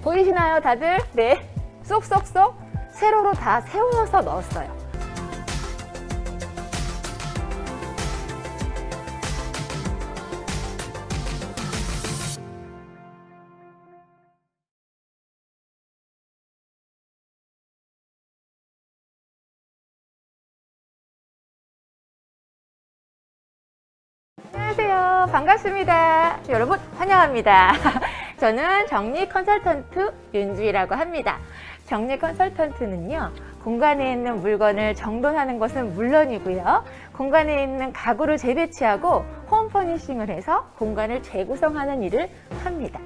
보이시나요, 다들? 네. 쏙쏙쏙 세로로 다 세워서 넣었어요. 안녕하세요. 반갑습니다. 여러분 환영합니다. 저는 정리 컨설턴트 윤주희라고 합니다. 정리 컨설턴트는요, 공간에 있는 물건을 정돈하는 것은 물론이고요, 공간에 있는 가구를 재배치하고 홈 퍼니싱을 해서 공간을 재구성하는 일을 합니다.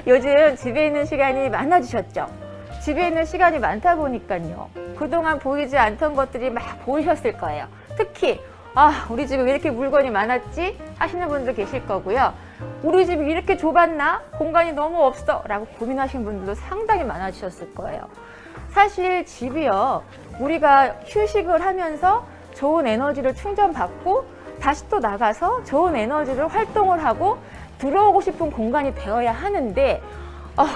요즘 집에 있는 시간이 많아지셨죠? 집에 있는 시간이 많다 보니까요, 그동안 보이지 않던 것들이 막 보이셨을 거예요. 특히 우리 집에 왜 이렇게 물건이 많았지? 하시는 분들 계실 거고요. 우리 집이 이렇게 좁았나? 공간이 너무 없어 라고 고민하시는 분들도 상당히 많아지셨을 거예요. 사실 집이요, 우리가 휴식을 하면서 좋은 에너지를 충전받고 다시 또 나가서 좋은 에너지를 활동을 하고 들어오고 싶은 공간이 되어야 하는데,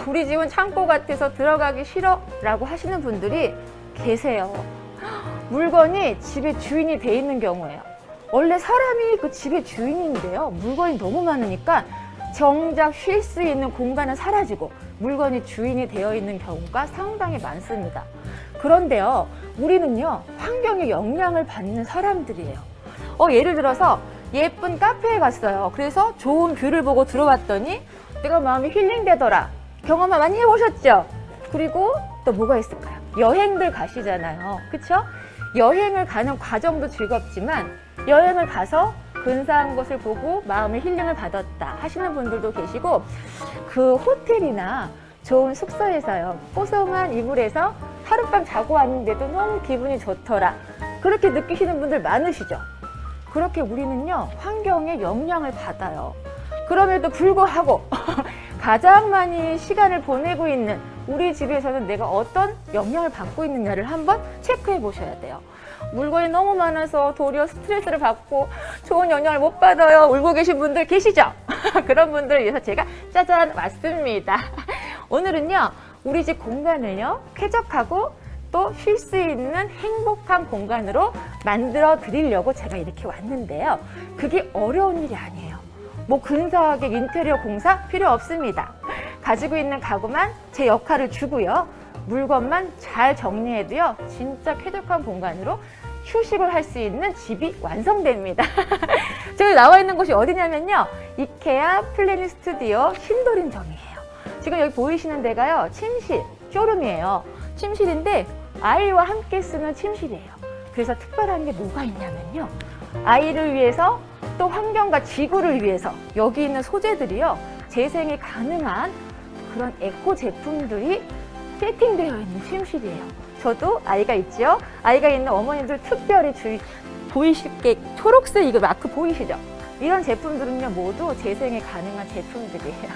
우리 집은 창고 같아서 들어가기 싫어 라고 하시는 분들이 계세요. 물건이 집의 주인이 돼 있는 경우에요. 원래 사람이 그 집의 주인인데요, 물건이 너무 많으니까 정작 쉴 수 있는 공간은 사라지고 물건이 주인이 되어 있는 경우가 상당히 많습니다. 그런데요, 우리는요, 환경에 영향을 받는 사람들이에요. 예를 들어서 예쁜 카페에 갔어요. 그래서 좋은 뷰를 보고 들어왔더니 내가 마음이 힐링되더라. 경험 많이 해보셨죠? 그리고 또 뭐가 있을까요? 여행들 가시잖아요. 그쵸? 여행을 가는 과정도 즐겁지만 여행을 가서 근사한 것을 보고 마음의 힐링을 받았다 하시는 분들도 계시고, 그 호텔이나 좋은 숙소에서요, 뽀송한 이불에서 하룻밤 자고 왔는데도 너무 기분이 좋더라, 그렇게 느끼시는 분들 많으시죠? 그렇게 우리는요, 환경에 영향을 받아요. 그럼에도 불구하고 가장 많이 시간을 보내고 있는 우리 집에서는 내가 어떤 영향을 받고 있느냐를 한번 체크해 보셔야 돼요. 물건이 너무 많아서 도리어 스트레스를 받고 좋은 영향을 못 받아요, 울고 계신 분들 계시죠? 그런 분들을 위해서 제가 짜잔 왔습니다. 오늘은요, 우리 집 공간을요, 쾌적하고 또 쉴 수 있는 행복한 공간으로 만들어 드리려고 제가 이렇게 왔는데요, 그게 어려운 일이 아니에요. 뭐 근사하게 인테리어 공사 필요 없습니다. 가지고 있는 가구만 제 역할을 주고요, 물건만 잘 정리해도요, 진짜 쾌적한 공간으로 휴식을 할 수 있는 집이 완성됩니다. 저희 나와 있는 곳이 어디냐면요, 이케아 플래닛 스튜디오 신도림점이에요. 지금 여기 보이시는 데가요, 침실, 쇼룸이에요. 침실인데 아이와 함께 쓰는 침실이에요. 그래서 특별한 게 뭐가 있냐면요, 아이를 위해서 또 환경과 지구를 위해서 여기 있는 소재들이요, 재생이 가능한 그런 에코 제품들이 세팅되어 있는 침실이에요. 저도 아이가 있죠? 아이가 있는 어머님들 특별히 보이실게 초록색 이거 마크 보이시죠? 이런 제품들은요, 모두 재생이 가능한 제품들이에요.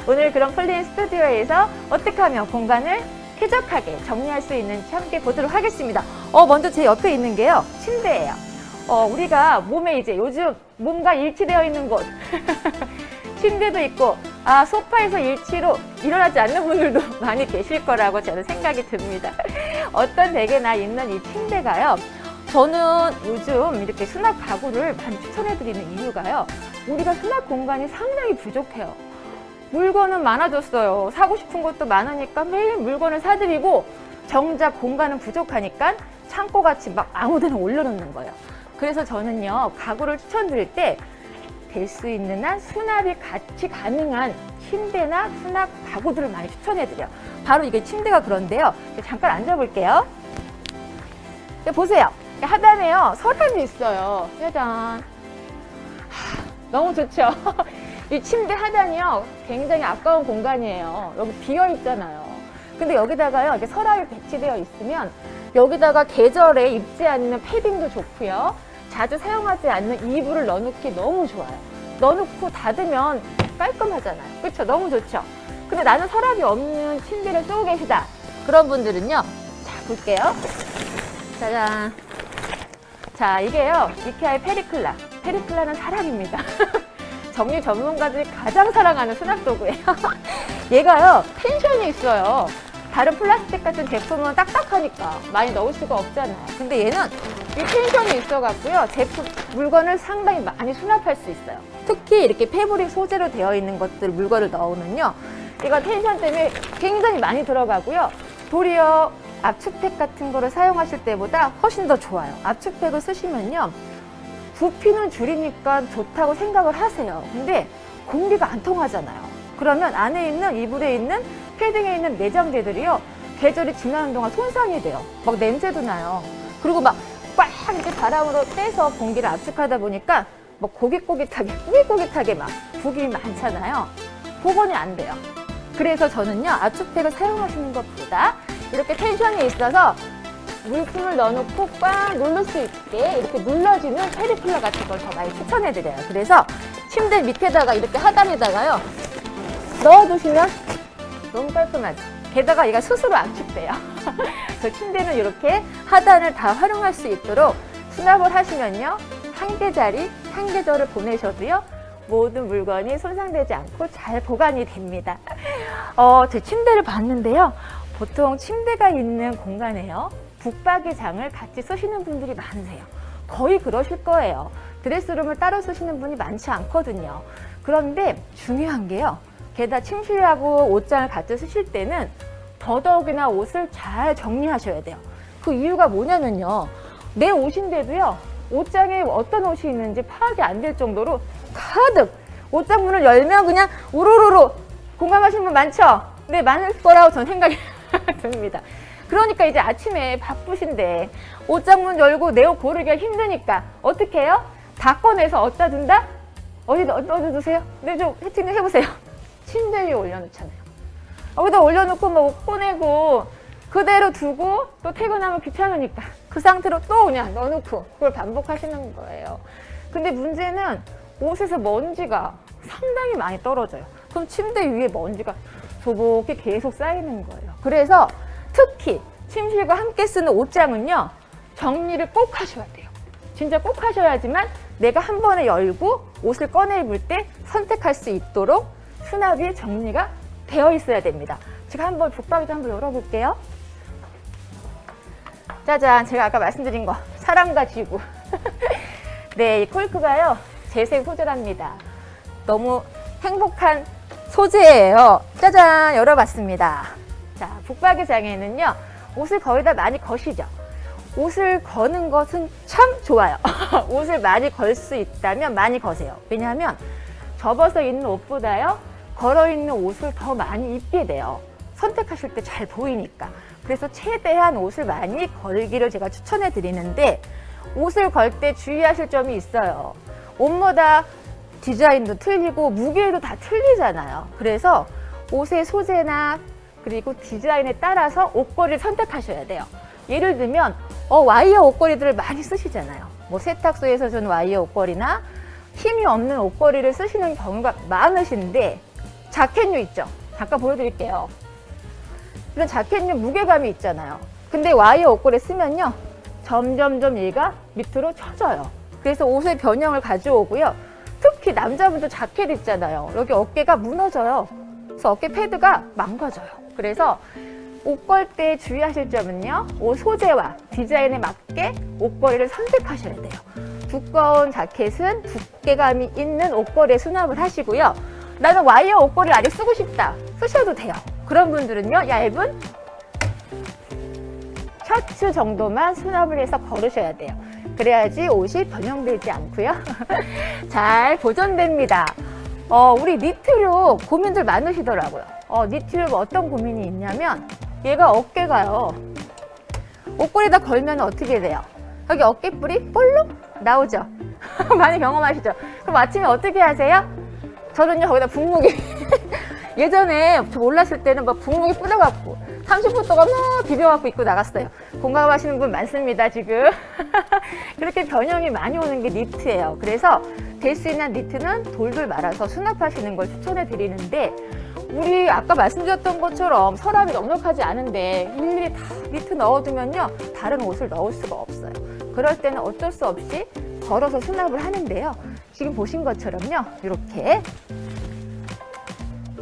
오늘 그런 플래닛 스튜디오에서 어떻게 하면 공간을 쾌적하게 정리할 수 있는지 함께 보도록 하겠습니다. 먼저 제 옆에 있는 게요, 침대예요. 우리가 몸에 이제 요즘 몸과 일치되어 있는 곳 침대도 있고, 소파에서 일치로 일어나지 않는 분들도 많이 계실 거라고 저는 생각이 듭니다. 어떤 댁에나 있는 이 침대가요, 저는 요즘 이렇게 수납 가구를 많이 추천해드리는 이유가요, 우리가 수납 공간이 상당히 부족해요. 물건은 많아졌어요. 사고 싶은 것도 많으니까 매일 물건을 사드리고 정작 공간은 부족하니까 창고같이 막 아무데나 올려놓는 거예요. 그래서 저는요, 가구를 추천드릴 때 될 수 있는 한 수납이 같이 가능한 침대나 수납 가구들을 많이 추천해드려요. 바로 이게 침대가 그런데요, 잠깐 앉아볼게요. 보세요, 하단에요, 서랍이 있어요. 짜잔. 너무 좋죠? 이 침대 하단이요, 굉장히 아까운 공간이에요. 여기 비어 있잖아요. 근데 여기다가요, 이렇게 서랍이 배치되어 있으면 여기다가 계절에 입지 않는 패딩도 좋고요, 자주 사용하지 않는 이불을 넣어놓기 너무 좋아요. 넣어놓고 닫으면 깔끔하잖아요. 그렇죠? 너무 좋죠? 근데 나는 서랍이 없는 침대를 쓰고 계시다, 그런 분들은요, 자, 볼게요. 짜잔. 자, 이게요, 이케아의 페리클라. 페리클라는 사랑입니다. 정리 전문가들이 가장 사랑하는 수납 도구예요. 얘가요 텐션이 있어요. 다른 플라스틱 같은 제품은 딱딱하니까 많이 넣을 수가 없잖아요. 근데 얘는 이 텐션이 있어갖고요 물건을 상당히 많이 수납할 수 있어요. 특히 이렇게 패브릭 소재로 되어 있는 것들 물건을 넣으면요 이거 텐션 때문에 굉장히 많이 들어가고요. 도리어 압축팩 같은 거를 사용하실 때보다 훨씬 더 좋아요. 압축팩을 쓰시면요 부피는 줄이니까 좋다고 생각을 하세요. 근데 공기가 안 통하잖아요. 그러면 안에 있는 이불에 있는 패딩에 있는 내장재들이요 계절이 지나는 동안 손상이 돼요. 막 냄새도 나요. 그리고 막 꽉 이렇게 바람으로 빼서 공기를 압축하다 보니까 뭐 꼬깃꼬깃하게 막 부기 많잖아요. 복원이 안 돼요. 그래서 저는요 압축팩을 사용하시는 것보다 이렇게 텐션이 있어서 물품을 넣어놓고 꽉 누를 수 있게 이렇게 눌러지는 페리플라 같은 걸 더 많이 추천해드려요. 그래서 침대 밑에다가 이렇게 하단에다가요 넣어두시면 너무 깔끔하죠. 게다가 얘가 스스로 압축돼요. 저 침대는 이렇게 하단을 다 활용할 수 있도록 수납을 하시면요 한 계절이 한 계절을 보내셔도요 모든 물건이 손상되지 않고 잘 보관이 됩니다. 제 침대를 봤는데요 보통 침대가 있는 공간에요 북박이장을 같이 쓰시는 분들이 많으세요. 거의 그러실 거예요. 드레스룸을 따로 쓰시는 분이 많지 않거든요. 그런데 중요한 게요 게다가 침실하고 옷장을 같이 쓰실 때는 더더욱이나 옷을 잘 정리하셔야 돼요. 그 이유가 뭐냐면요 내 옷인데도요 옷장에 어떤 옷이 있는지 파악이 안 될 정도로 가득 옷장 문을 열면 그냥 우르르르 공감하시는 분 많죠? 네 많을 거라고 저는 생각이 듭니다. 그러니까 이제 아침에 바쁘신데 옷장 문 열고 내 옷 고르기가 힘드니까 어떻게 해요? 다 꺼내서 어디다 둔다? 어디 두세요? 네, 좀 세팅 좀 해보세요. 침대 위에 올려놓잖아요. 여기다 올려놓고 뭐 옷 꺼내고 그대로 두고 또 퇴근하면 귀찮으니까 그 상태로 또 그냥 넣어놓고 그걸 반복하시는 거예요. 근데 문제는 옷에서 먼지가 상당히 많이 떨어져요. 그럼 침대 위에 먼지가 조복히 계속 쌓이는 거예요. 그래서 특히 침실과 함께 쓰는 옷장은요 정리를 꼭 하셔야 돼요. 진짜 꼭 하셔야지만 내가 한 번에 열고 옷을 꺼내 입을 때 선택할 수 있도록 수납이 정리가 되어 있어야 됩니다. 제가 한번 북박이장 한번 열어볼게요. 짜잔, 제가 아까 말씀드린 거 사람과 지구. 네, 이 콜크가요 재생 소재랍니다. 너무 행복한 소재예요. 짜잔, 열어봤습니다. 자, 북박이장에는요 옷을 거의 다 많이 거시죠. 옷을 거는 것은 참 좋아요. 옷을 많이 걸 수 있다면 많이 거세요. 왜냐하면 접어서 입는 옷보다요 걸어 입는 옷을 더 많이 입게 돼요. 선택하실 때 잘 보이니까. 그래서 최대한 옷을 많이 걸기를 제가 추천해 드리는데 옷을 걸 때 주의하실 점이 있어요. 옷마다 디자인도 틀리고 무게도 다 틀리잖아요. 그래서 옷의 소재나 그리고 디자인에 따라서 옷걸이를 선택하셔야 돼요. 예를 들면 와이어 옷걸이들을 많이 쓰시잖아요. 뭐 세탁소에서 주는 와이어 옷걸이나 힘이 없는 옷걸이를 쓰시는 경우가 많으신데 자켓류 있죠? 잠깐 보여드릴게요. 이런 자켓류 무게감이 있잖아요. 근데 와이어 옷걸이 쓰면요 점점점 얘가 밑으로 처져요. 그래서 옷의 변형을 가져오고요. 특히 남자분들 자켓 있잖아요. 여기 어깨가 무너져요. 그래서 어깨 패드가 망가져요. 그래서 옷 걸 때 주의하실 점은요. 옷 소재와 디자인에 맞게 옷걸이를 선택하셔야 돼요. 두꺼운 자켓은 두께감이 있는 옷걸이에 수납을 하시고요. 나는 와이어 옷걸이를 아직 쓰고 싶다. 쓰셔도 돼요. 그런 분들은요. 얇은 셔츠 정도만 수납을 해서 걸으셔야 돼요. 그래야지 옷이 변형되지 않고요. 잘 보존됩니다. 우리 니트류 고민들 많으시더라고요. 니트류 어떤 고민이 있냐면 얘가 어깨가요. 옷걸이다 걸면 어떻게 돼요? 여기 어깨뿔이 볼록 나오죠? 많이 경험하시죠? 그럼 아침에 어떻게 하세요? 저는요 거기다 분무기 예전에 저 몰랐을 때는 막 분무기 뿌려갖고 30분 동안 막 비벼갖고 입고 나갔어요. 공감하시는 분 많습니다 지금. 그렇게 변형이 많이 오는 게 니트예요. 그래서 될 수 있는 니트는 돌돌 말아서 수납하시는 걸 추천해 드리는데 우리 아까 말씀드렸던 것처럼 서랍이 넉넉하지 않은데 일일이 다 니트 넣어두면요 다른 옷을 넣을 수가 없어요. 그럴 때는 어쩔 수 없이 걸어서 수납을 하는데요. 지금 보신 것처럼요 이렇게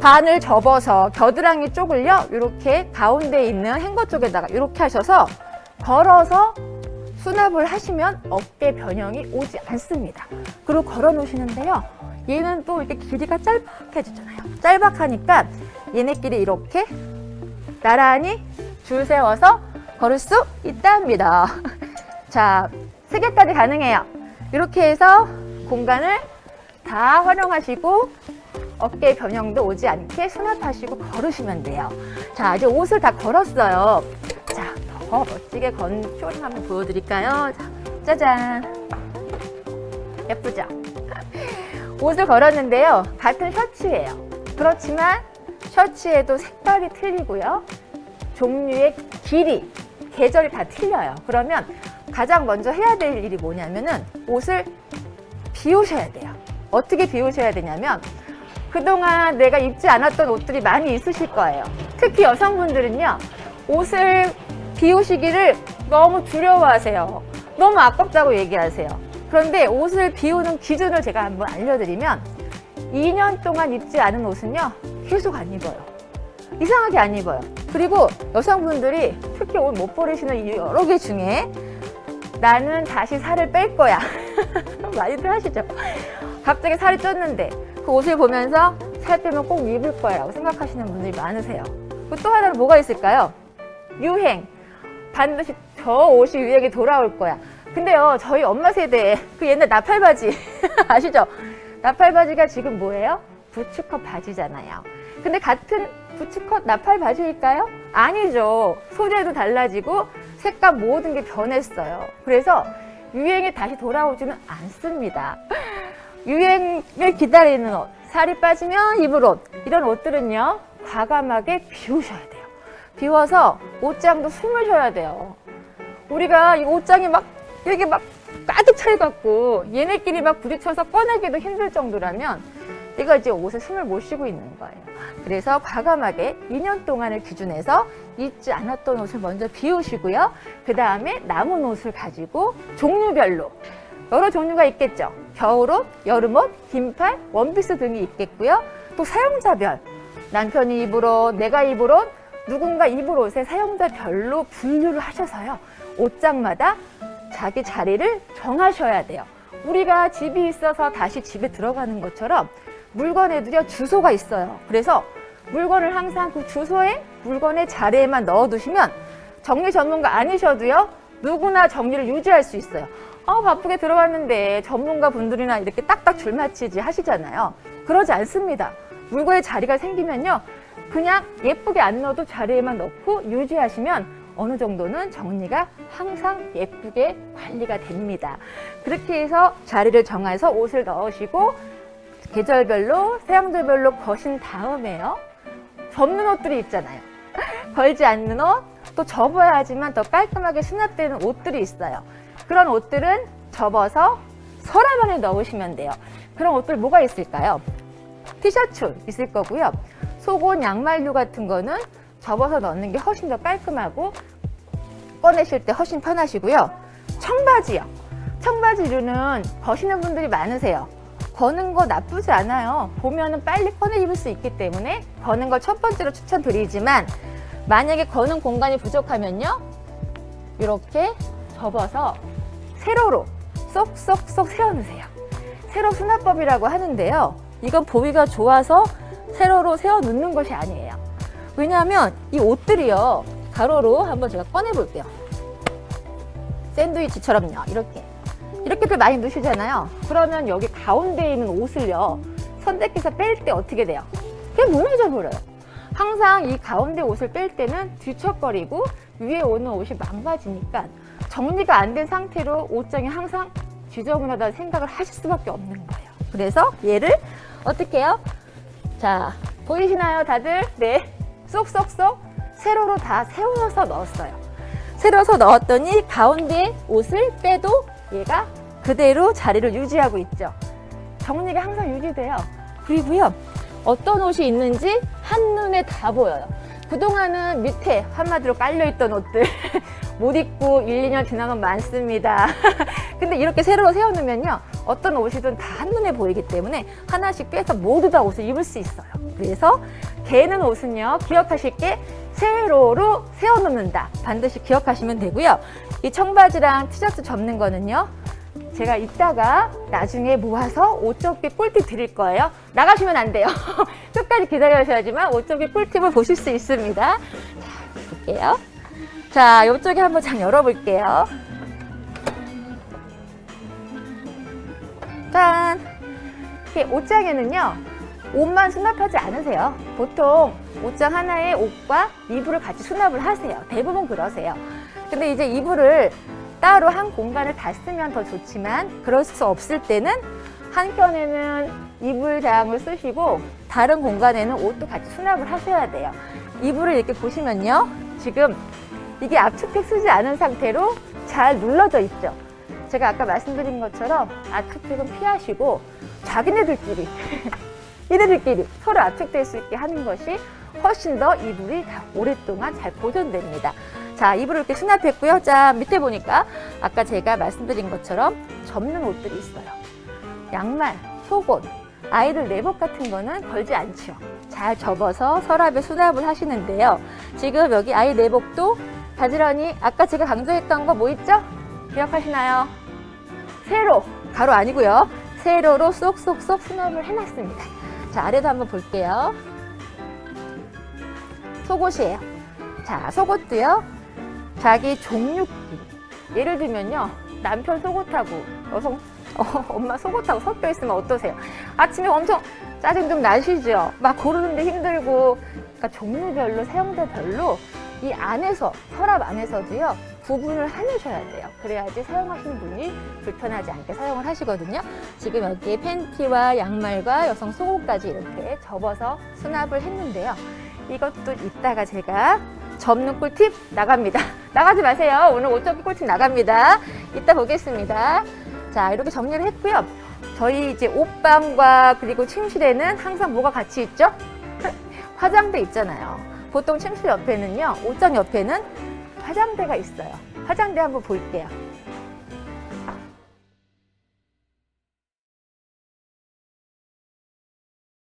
반을 접어서 겨드랑이 쪽을요 이렇게 가운데 있는 행거 쪽에다가 이렇게 하셔서 걸어서 수납을 하시면 어깨 변형이 오지 않습니다. 그리고 걸어 놓으시는데요, 얘는 또 이렇게 길이가 짤박해지잖아요. 짤박하니까 얘네끼리 이렇게 나란히 줄 세워서 걸을 수 있답니다. 자, 3개까지 가능해요. 이렇게 해서 공간을 다 활용하시고 어깨 변형도 오지 않게 수납하시고 걸으시면 돼요. 자, 이제 옷을 다 걸었어요. 자, 더 멋지게 건 쇼링 한번 보여드릴까요? 자, 짜잔. 예쁘죠? 옷을 걸었는데요. 같은 셔츠예요. 그렇지만 셔츠에도 색깔이 틀리고요. 종류의 길이, 계절이 다 틀려요. 그러면 가장 먼저 해야 될 일이 뭐냐면은 옷을 비우셔야 돼요. 어떻게 비우셔야 되냐면 그동안 내가 입지 않았던 옷들이 많이 있으실 거예요. 특히 여성분들은요, 옷을 비우시기를 너무 두려워하세요. 너무 아깝다고 얘기하세요. 그런데 옷을 비우는 기준을 제가 한번 알려드리면 2년 동안 입지 않은 옷은요, 계속 안 입어요. 이상하게 안 입어요. 그리고 여성분들이 특히 옷 못 버리시는 이유 여러 개 중에 나는 다시 살을 뺄 거야. 많이들 하시죠? 갑자기 살이 쪘는데 그 옷을 보면서 살 빼면 꼭 입을 거야 라고 생각하시는 분들이 많으세요. 또 하나는 뭐가 있을까요? 유행. 반드시 저 옷이 유행이 돌아올 거야. 근데요, 저희 엄마 세대 그 옛날 나팔바지 아시죠? 나팔바지가 지금 뭐예요? 부츠컷 바지잖아요. 근데 같은 부츠컷 나팔바지일까요? 아니죠. 소재도 달라지고 색감 모든 게 변했어요. 그래서 유행이 다시 돌아오지는 않습니다. 유행을 기다리는 옷, 살이 빠지면 입을 옷, 이런 옷들은요, 과감하게 비우셔야 돼요. 비워서 옷장도 숨을 쉬어야 돼요. 우리가 이 옷장이 막 이렇게 막 가득 차여갖고 얘네끼리 막 부딪혀서 꺼내기도 힘들 정도라면 내가 이제 옷에 숨을 못 쉬고 있는 거예요. 그래서 과감하게 2년 동안을 기준해서 입지 않았던 옷을 먼저 비우시고요. 그 다음에 남은 옷을 가지고 종류별로 여러 종류가 있겠죠. 겨울옷, 여름옷, 긴팔, 원피스 등이 있겠고요. 또 사용자별, 남편이 입을 옷, 내가 입을 옷, 누군가 입을 옷에 사용자별로 분류를 하셔서요. 옷장마다 자기 자리를 정하셔야 돼요. 우리가 집이 있어서 다시 집에 들어가는 것처럼 물건에도요, 주소가 있어요. 그래서 물건을 항상 그 주소에 물건의 자리에만 넣어두시면 정리 전문가 아니셔도요, 누구나 정리를 유지할 수 있어요. 바쁘게 들어갔는데 전문가 분들이나 이렇게 딱딱 줄 맞추지 하시잖아요. 그러지 않습니다. 물건의 자리가 생기면요, 그냥 예쁘게 안 넣어도 자리에만 넣고 유지하시면 어느 정도는 정리가 항상 예쁘게 관리가 됩니다. 그렇게 해서 자리를 정해서 옷을 넣으시고 계절별로, 사용자별로 거신 다음에요, 접는 옷들이 있잖아요. 걸지 않는 옷, 또 접어야 하지만 더 깔끔하게 수납되는 옷들이 있어요. 그런 옷들은 접어서 서랍 안에 넣으시면 돼요. 그런 옷들 뭐가 있을까요? 티셔츠 있을 거고요. 속옷, 양말류 같은 거는 접어서 넣는 게 훨씬 더 깔끔하고 꺼내실 때 훨씬 편하시고요. 청바지요. 청바지류는 거시는 분들이 많으세요. 거는 거 나쁘지 않아요. 보면은 빨리 꺼내 입을 수 있기 때문에 거는 걸 첫 번째로 추천드리지만, 만약에 거는 공간이 부족하면요, 이렇게 접어서 세로로 쏙쏙쏙 세워놓으세요. 세로 수납법이라고 하는데요, 이건 보기가 좋아서 세로로 세워놓는 것이 아니에요. 왜냐하면 이 옷들이요, 가로로 한번 제가 꺼내볼게요. 샌드위치처럼요, 이렇게들 많이 넣으시잖아요. 그러면 여기 가운데에 있는 옷을요, 선택해서 뺄 때 어떻게 돼요? 그냥 무너져 버려요. 항상 이 가운데 옷을 뺄 때는 뒤척거리고 위에 오는 옷이 망가지니까 정리가 안 된 상태로 옷장이 항상 지저분하다는 생각을 하실 수밖에 없는 거예요. 그래서 얘를 어떻게 해요? 자, 보이시나요 다들? 네, 쏙쏙쏙 세로로 다 세워서 넣었어요. 세워서 넣었더니 가운데 옷을 빼도 얘가 그대로 자리를 유지하고 있죠. 정리가 항상 유지돼요. 그리고요, 어떤 옷이 있는지 한눈에 다 보여요. 그동안은 밑에 한마디로 깔려있던 옷들 못 입고 1, 2년 지나면 많습니다. 근데 이렇게 세로로 세워놓으면요, 어떤 옷이든 다 한눈에 보이기 때문에 하나씩 빼서 모두 다 옷을 입을 수 있어요. 그래서 개는 옷은요, 기억하실 게 세로로 세워놓는다. 반드시 기억하시면 되고요. 이 청바지랑 티셔츠 접는 거는요, 제가 이따가 나중에 모아서 옷 접기 꿀팁 드릴 거예요. 나가시면 안 돼요. 끝까지 기다려주셔야지만 옷 접기 꿀팁을 보실 수 있습니다. 자, 볼게요. 자, 이쪽에 한번 장 열어볼게요. 짠! 이렇게 옷장에는요, 옷만 수납하지 않으세요. 보통 옷장 하나에 옷과 이불을 같이 수납을 하세요. 대부분 그러세요. 근데 이제 이불을 따로 한 공간을 다 쓰면 더 좋지만 그럴 수 없을 때는 한켠에는 이불장을 쓰시고 다른 공간에는 옷도 같이 수납을 하셔야 돼요. 이불을 이렇게 보시면요, 지금 이게 압축팩 쓰지 않은 상태로 잘 눌러져 있죠. 제가 아까 말씀드린 것처럼 압축팩은 피하시고 자기네들끼리 이네들끼리 서로 압축될 수 있게 하는 것이 훨씬 더 이불이 오랫동안 잘 보존됩니다. 자, 이불을 이렇게 수납했고요. 자, 밑에 보니까 아까 제가 말씀드린 것처럼 접는 옷들이 있어요. 양말, 속옷, 아이들 내복 같은 거는 걸지 않죠. 잘 접어서 서랍에 수납을 하시는데요. 지금 여기 아이 내복도 바지런히 아까 제가 강조했던 거 뭐 있죠? 기억하시나요? 세로, 가로 아니고요. 세로로 쏙쏙쏙 수납을 해놨습니다. 자, 아래도 한번 볼게요. 속옷이에요. 자, 속옷도요, 자기 종류끼리. 예를 들면요, 남편 속옷하고 여성 엄마 속옷하고 섞여 있으면 어떠세요? 아침에 엄청 짜증 좀 나시죠? 막 고르는데 힘들고. 그러니까 종류별로, 사용자별로 이 안에서, 서랍 안에서도요, 구분을 해놓으셔야 돼요. 그래야지 사용하시는 분이 불편하지 않게 사용을 하시거든요. 지금 여기에 팬티와 양말과 여성 속옷까지 이렇게 접어서 수납을 했는데요. 이것도 이따가 제가 접는 꿀팁 나갑니다. 나가지 마세요. 오늘 옷 접기 꿀팁 나갑니다. 이따 보겠습니다. 자, 이렇게 정리를 했고요. 저희 이제 옷방과 그리고 침실에는 항상 뭐가 같이 있죠? 화장대 있잖아요. 보통 침실 옆에는요, 옷장 옆에는 화장대가 있어요. 화장대 한번 볼게요.